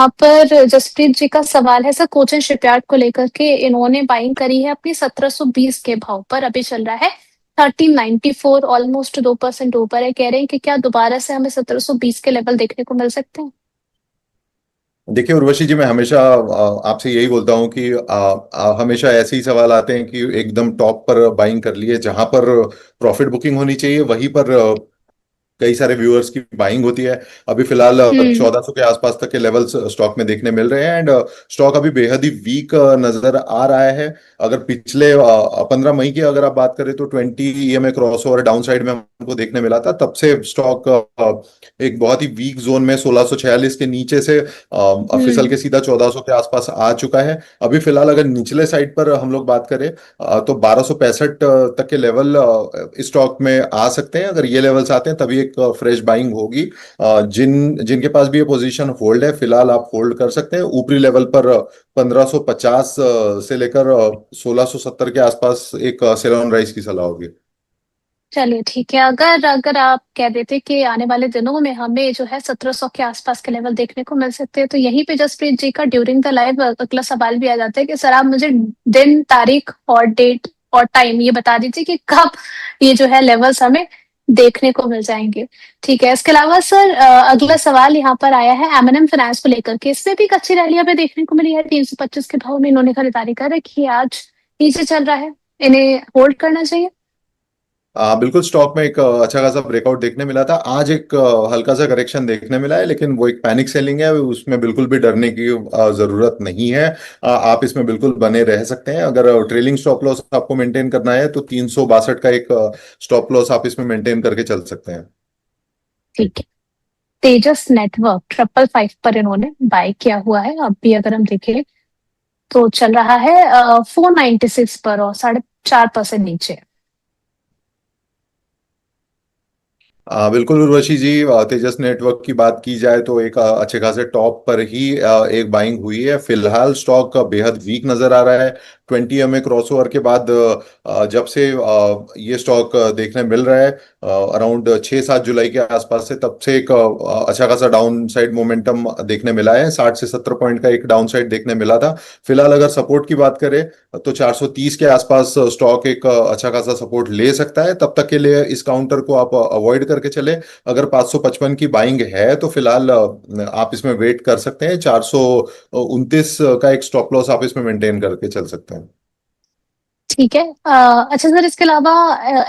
यहाँ पर जसप्रीत जी का सवाल है सर, कोचिन शिपयार्ड को लेकर के इन्होंने बाइंग करी है अपनी 1720 के भाव पर, अभी चल रहा है 1394, ऑलमोस्ट 2% ऊपर है। कह रहे हैं कि क्या दोबारा से हमें 1720 के लेवल देखने को मिल सकते हैं? देखिए उर्वशी जी, मैं हमेशा आपसे यही बोलता हूँ कि हमेशा ऐसे ही सवाल आते हैं कि एकदम टॉप पर बाइंग कर लिए, जहां पर प्रॉफिट बुकिंग होनी चाहिए वहीं पर कई सारे व्यूअर्स की बाइंग होती है। अभी फिलहाल हम्म। 1400 के आसपास तक के लेवल्स स्टॉक में देखने मिल रहे हैं, एंड स्टॉक अभी बेहद ही वीक नजर आ रहा है। अगर पिछले 15 मई की अगर आप बात करें तो 20 EMA cross over down side में हमको देखने मिला था, तब से स्टॉक एक बहुत ही वीक जोन में 1646 के नीचे से फिसल हम्म। के सीधा 1400 के आसपास आ चुका है। अभी फिलहाल अगर निचले साइड पर हम लोग बात करें तो 1265 तक के लेवल स्टॉक में आ सकते हैं। अगर ये लेवल्स आते हैं तभी एक फ्रेश बाइंग होगी। जिनके पास भी ये पोजीशन होल्ड है, फिलहाल आप होल्ड कर सकते हैं। ऊपरी लेवल पर 1550 से लेकर 1670 के आसपास एक सेल ऑन राइज की सलाह होगी। चलिए ठीक है, अगर अगर आप कह देते कि आने वाले दिनों में हमें जो है 1700 के आसपास के लेवल देखने को मिल सकते हैं, तो यहीं पे जसप्रीत जी का ड्यूरिंग द लाइव अगला सवाल भी आ जाता है कि सर आप मुझे दिन, तारीख और डेट और टाइम ये बता दीजिए कि कब ये जो है लेवल्स हमें देखने को मिल जाएंगे। ठीक है, इसके अलावा सर अगला सवाल यहाँ पर आया है एमएनएम फाइनेंस को लेकर के। इसमें भी एक अच्छी रैली हमें देखने को मिली है, 325 के भाव में इन्होंने खरीदारी कर रखी है, आज नीचे चल रहा है, इन्हें होल्ड करना चाहिए? बिल्कुल, स्टॉक में एक अच्छा खासा ब्रेकआउट देखने मिला था। आज एक हल्का सा करेक्शन देखने मिला है, लेकिन वो एक पैनिक सेलिंग है, उसमें बिल्कुल भी डरने की जरूरत नहीं है। आप इसमें बिल्कुल बने रह सकते हैं। अगर ट्रेलिंग स्टॉप लॉस आपको मेंटेन करना है तो 362 का एक स्टॉप लॉस आप इसमें मेंटेन करके चल सकते हैं। ठीक है। तेजस नेटवर्क 555 पर इन्होंने बाय किया हुआ है, अब भी अगर हम देखें तो चल रहा है 496 पर और 4.5% नीचे। बिल्कुल उर्वशी जी, तेजस नेटवर्क की बात की जाए तो एक अच्छे खासे टॉप पर ही एक बाइंग हुई है। फिलहाल स्टॉक बेहद वीक नजर आ रहा है। 20 MA क्रॉसओवर के बाद जब से ये स्टॉक देखने मिल रहा है अराउंड 6-7 जुलाई के आसपास से, तब से एक अच्छा खासा डाउन साइड मोमेंटम देखने मिला है। 60 से 70 पॉइंट का एक डाउन साइड देखने मिला था। फिलहाल अगर सपोर्ट की बात करें तो 430 के आसपास स्टॉक एक अच्छा खासा सपोर्ट ले सकता है। तब तक के लिए इस काउंटर को आप अवॉइड करके चले। अगर 555 की बाइंग है तो फिलहाल आप इसमें वेट कर सकते हैं। 429 का एक स्टॉप लॉस आप इसमें मेंटेन करके चल सकते हैं। ठीक है। अच्छा सर, इसके अलावा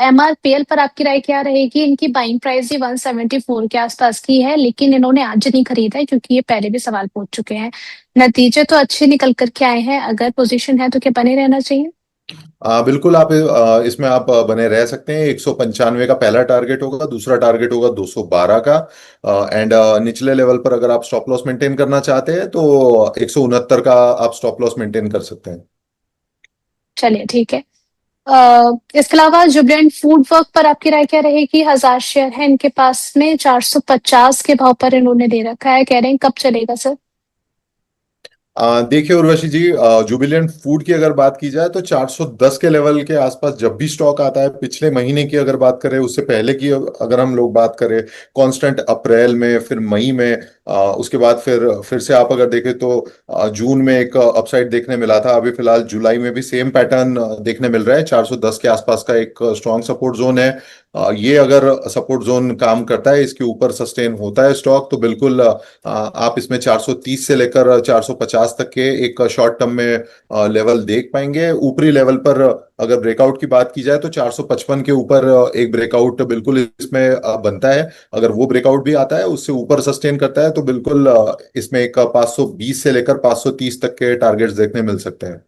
एमआरपीएल पर आपकी राय क्या रहेगी? इनकी बाइंग प्राइस ही 174 के आसपास की है, लेकिन इन्होंने आज नहीं खरीदा है क्योंकि ये पहले भी सवाल पूछ चुके हैं। नतीजे तो अच्छे निकल करके आए हैं, अगर पोजीशन है तो क्या बने रहना चाहिए? बिल्कुल, आप इसमें आप बने रह सकते हैं। 195 का पहला टारगेट होगा, दूसरा टारगेट होगा 212 का। एंड निचले लेवल पर अगर आप स्टॉप लॉस मेंटेन करना चाहते हैं तो 169 का आप स्टॉप लॉस मेंटेन कर सकते हैं। चलिए ठीक है। इसके अलावा जुबिलेंट फूड वर्क पर आपकी राय क्या रहेगी? 1000 शेयर है इनके पास में, 450 के भाव पर इन्होंने दे रखा है, कह रहे हैं कब चलेगा सर? देखिए उर्वशी जी, जुबिलेंट फूड की अगर बात की जाए तो 410 के लेवल के आसपास जब भी स्टॉक आता है, पिछले महीने की अगर बात करें, उससे पहले की अगर हम लोग बात करें, कांस्टेंट अप्रैल में, फिर मई में, उसके बाद फिर से आप अगर देखें तो जून में एक अपसाइड देखने मिला था। अभी फिलहाल जुलाई में भी सेम पैटर्न देखने मिल रहा है। 410 के आसपास का एक स्ट्रॉन्ग सपोर्ट जोन है। ये अगर सपोर्ट जोन काम करता है, इसके ऊपर सस्टेन होता है स्टॉक, तो बिल्कुल आप इसमें 430 से लेकर 450 तक के एक शॉर्ट टर्म में लेवल देख पाएंगे। ऊपरी लेवल पर अगर ब्रेकआउट की बात की जाए तो 455 के ऊपर एक ब्रेकआउट बिल्कुल इसमें बनता है। अगर वो ब्रेकआउट भी आता है, उससे ऊपर सस्टेन करता है, तो बिल्कुल इसमें एक 520 से लेकर 530 तक के टारगेट्स देखने मिल सकते हैं।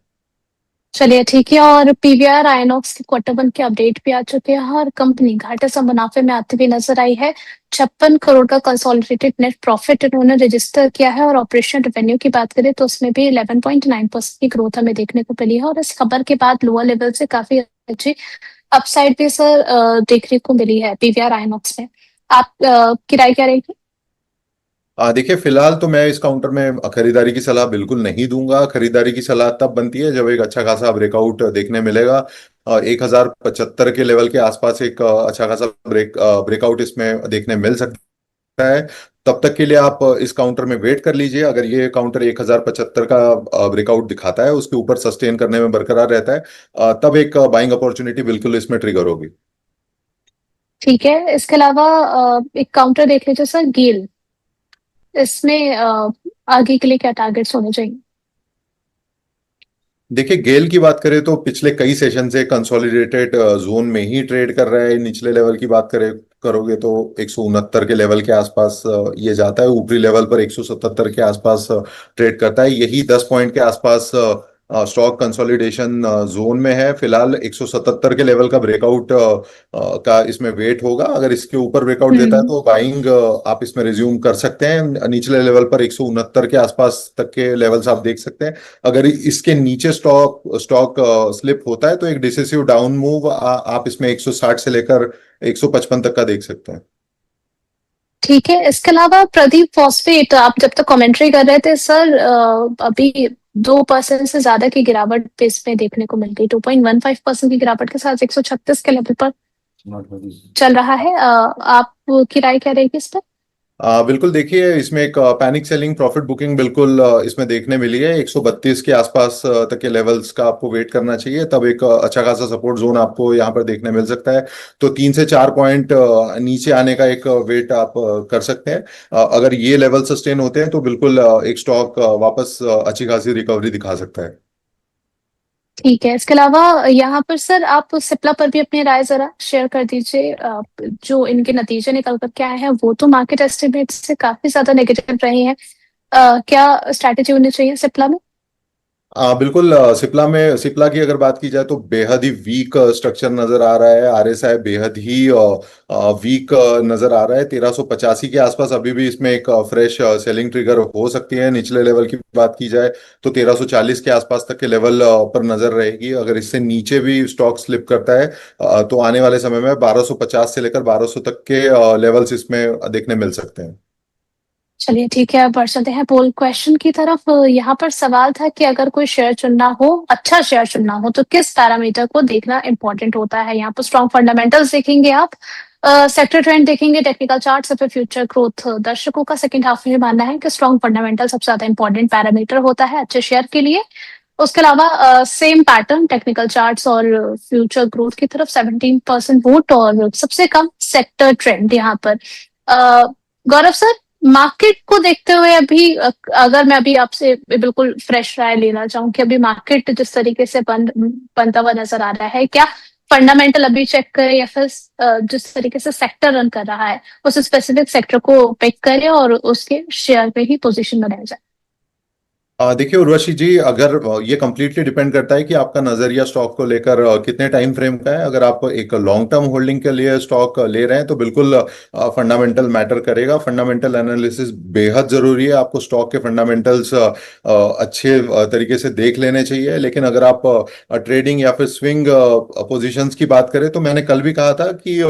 चलिए ठीक है। और पीवीआर आइनॉक्स के क्वार्टर वन के अपडेट भी आ चुके हैं और कंपनी घाटे से मुनाफे में आती हुई नजर आई है। 56 करोड़ का कंसोलिडेटेड नेट प्रॉफिट इन्होंने रजिस्टर किया है, और ऑपरेशनल रेवेन्यू की बात करें तो उसमें भी 11.9% की ग्रोथ हमें देखने को मिली है। और इस खबर के बाद लोअर लेवल से काफी अच्छी अपसाइड भी सर देखने को मिली है पीवीआर आइनॉक्स में। आप की राय क्या रहेगी? देखिए फिलहाल तो मैं इस काउंटर में खरीदारी की सलाह बिल्कुल नहीं दूंगा। खरीदारी की सलाह तब बनती है जब एक अच्छा खासा ब्रेकआउट देखने मिलेगा। 1075 के लेवल के आसपास एक अच्छा खासा ब्रेकआउट इसमें देखने मिल सकता है, तब तक के लिए आप इस काउंटर में वेट कर लीजिए। अगर ये काउंटर 1075 का ब्रेकआउट दिखाता है, उसके ऊपर सस्टेन करने में बरकरार रहता है, तब एक बाइंग अपॉर्चुनिटी बिल्कुल इसमें ट्रिगर होगी। ठीक है, इसके अलावा एक काउंटर देख लीजिए सर, गेल। इसमें आगे के लिए क्या टारगेट्स होने चाहिए? देखिए, गेल की बात करें तो पिछले कई सेशन से कंसोलिडेटेड जोन में ही ट्रेड कर रहा है। निचले लेवल की बात करोगे तो 169 के लेवल के आसपास ये जाता है, ऊपरी लेवल पर 177 के आसपास ट्रेड करता है। यही 10 पॉइंट के आसपास स्टॉक कंसोलिडेशन जोन में है फिलहाल। 177 के लेवल का ब्रेकआउट का इसमें वेट होगा। अगर इसके ऊपर ब्रेकआउट देता है हम्म। तो बाइंग आप इसमें रिज्यूम कर सकते हैं। निचले लेवल पर 169 के आसपास तक के लेवल्स आप देख सकते हैं। अगर इसके नीचे स्टॉक स्टॉक स्लिप होता है तो एक डिसेसिव डाउन मूव आप इसमें 160 से लेकर 155 तक का देख सकते हैं। ठीक है, इसके अलावा प्रदीप फॉस्फेट, आप जब तक कमेंट्री कर रहे थे सर, अभी 2% से ज्यादा की गिरावट पे इसमें देखने को मिल गई। 2.15% की गिरावट के साथ 136 के लेवल पर चल रहा है। आपकी राय क्या रहेगी इस पर? बिल्कुल, देखिए इसमें एक पैनिक सेलिंग प्रॉफिट बुकिंग बिल्कुल इसमें देखने मिली है। 132 के आसपास तक के लेवल्स का आपको वेट करना चाहिए, तब एक अच्छा खासा सपोर्ट जोन आपको यहाँ पर देखने मिल सकता है। तो 3 से 4 पॉइंट नीचे आने का एक वेट आप कर सकते हैं। अगर ये लेवल सस्टेन होते हैं तो बिल्कुल एक स्टॉक वापस अच्छी खासी रिकवरी दिखा सकता है। ठीक है, इसके अलावा यहाँ पर सर आप सिप्ला पर भी अपनी राय जरा शेयर कर दीजिए। जो इनके नतीजे निकल कर के आए हैं वो तो मार्केट एस्टिमेट से काफी ज्यादा नेगेटिव रहे हैं। क्या स्ट्रैटेजी होनी चाहिए सिप्ला में? बिल्कुल, सिप्ला की अगर बात की जाए तो बेहद ही वीक स्ट्रक्चर नजर आ रहा है। आरएसआई बेहद ही वीक नजर आ रहा है। 1385 के आसपास अभी भी इसमें एक फ्रेश सेलिंग ट्रिगर हो सकती है। निचले लेवल की बात की जाए तो 1340 के आसपास तक के लेवल पर नजर रहेगी। अगर इससे नीचे भी स्टॉक स्लिप करता है तो आने वाले समय में 1250 से लेकर 1200 तक के लेवल्स इसमें देखने मिल सकते हैं। चलिए ठीक है, अब बढ़ चलते हैं पोल क्वेश्चन की तरफ। यहाँ पर सवाल था कि अगर कोई शेयर चुनना हो, अच्छा शेयर चुनना हो, तो किस पैरामीटर को देखना इंपॉर्टेंट होता है? यहाँ पर स्ट्रॉन्ग फंडामेंटल्स देखेंगे आप, सेक्टर ट्रेंड देखेंगे, टेक्निकल चार्ट या फिर फ्यूचर ग्रोथ? दर्शकों का सेकंड हाफ में मानना है कि स्ट्रॉन्ग फंडामेंटल सबसे ज्यादा इंपॉर्टेंट पैरामीटर होता है अच्छे शेयर के लिए। उसके अलावा सेम पैटर्न टेक्निकल चार्ट्स और फ्यूचर ग्रोथ की तरफ 17% वोट, और सबसे कम सेक्टर ट्रेंड यहाँ पर। गौरव सर, मार्केट को देखते हुए अभी अगर मैं अभी आपसे बिल्कुल फ्रेश राय लेना चाहूँ कि अभी मार्केट जिस तरीके से बनता हुआ नजर आ रहा है, क्या फंडामेंटल अभी चेक करें या फिर जिस तरीके से सेक्टर रन कर रहा है उस स्पेसिफिक सेक्टर को पिक करें और उसके शेयर पे ही पोजीशन बनाया जाए? देखिए उर्वशी जी, अगर ये कंप्लीटली डिपेंड करता है कि आपका नजरिया स्टॉक को लेकर कितने टाइम फ्रेम का है। अगर आप एक लॉन्ग टर्म होल्डिंग के लिए स्टॉक ले रहे हैं तो बिल्कुल फंडामेंटल मैटर करेगा। फंडामेंटल एनालिसिस बेहद जरूरी है। आपको स्टॉक के फंडामेंटल्स अच्छे तरीके से देख लेने चाहिए। लेकिन अगर आप ट्रेडिंग या फिर स्विंग पोजीशंस की बात करें तो मैंने कल भी कहा था कि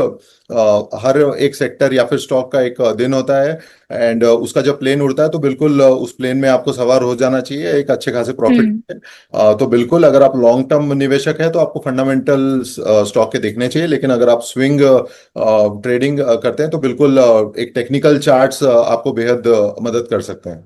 हर एक सेक्टर या फिर स्टॉक का एक दिन होता है, एंड उसका जब प्लेन उड़ता है तो बिल्कुल उस प्लेन में आपको सवार हो जाना चाहिए एक अच्छे खासे प्रॉफिट हम्म। में। तो बिल्कुल अगर आप लॉन्ग टर्म निवेशक हैं तो आपको फंडामेंटल स्टॉक के देखने चाहिए। लेकिन अगर आप स्विंग ट्रेडिंग करते हैं तो बिल्कुल एक टेक्निकल चार्ट्स आपको बेहद मदद कर सकते हैं।